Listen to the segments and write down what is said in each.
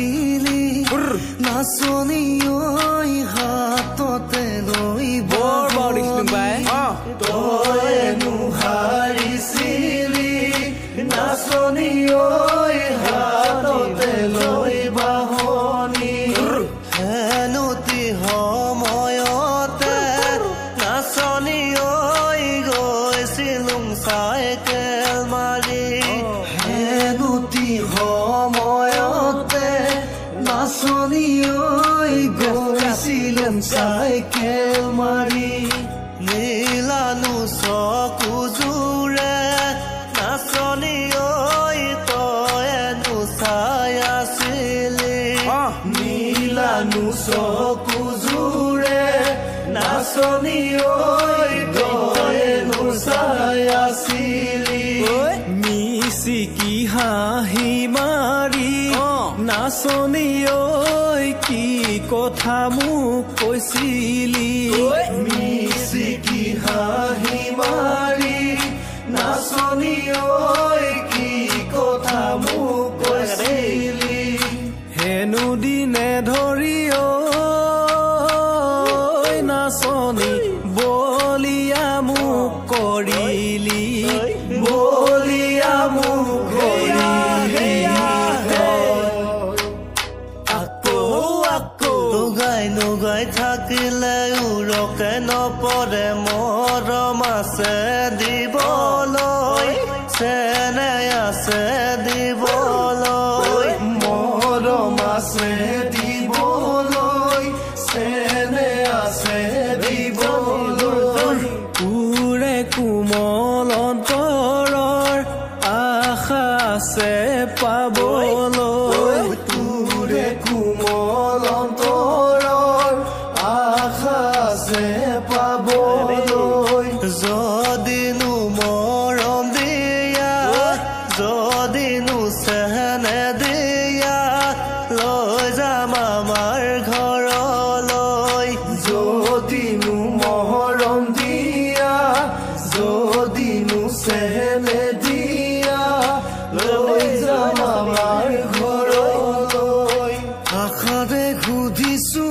আসিলি নাচনি ঐ হাততে লৈ তইনো হাৰিছিলি নাচনি ঐ হাততে লৈ বাহনি হেনুতি সময়তে নাচনি ঐ গৈছিলুং চাইকেল মাৰি হেনুতি সময়তে নাচনি ঐ গৈছিলুং চাইকেল মাৰি নীলানো চকু জোৰে নাচনি ঐ তইনো চাই আছিলি নীলানো চকু জোৰে নাচনি ঐ তইনো চাই আছিলি মিচিকি হাঁহি মাৰি নাচনি ঐ কি কথা মোক কৈছিলি মিচিকি হাঁহি মাৰি নাচনি ঐ কি কথা মোক কৈছিলি হেনো দিনে ধৰি নাচনি বলিয়া মোক কৰিলি বলিয়া মোক কৰিলি নুগাই থাকিলে উৰকে নপৰে মৰম আছে দিবলৈ চেনে আছে দিবলৈ মৰম আছে দিবলৈ চেনে আছে দিবলৈ উৰে কোমল অন্তৰৰ আশা আছে পাবলৈ তোৰে কোমল অন্তৰৰ আশা আছে পাবলৈ যদিনো মৰম দিয়া যদিনো চেহেনে দিয়া লৈ যাম আমাৰ ঘৰলৈ যদিনো মৰম দিয়া যদিনো চেহেনে দিয়া লৈ যাম আমাৰ ঘৰলৈ আশাৰে সুধিছো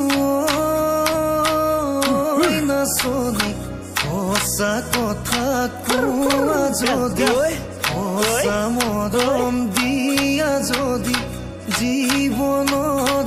নাচনি সঁচা কথা কোৱা যদি সঁচা মৰম দিয়া যদি জীৱনৰ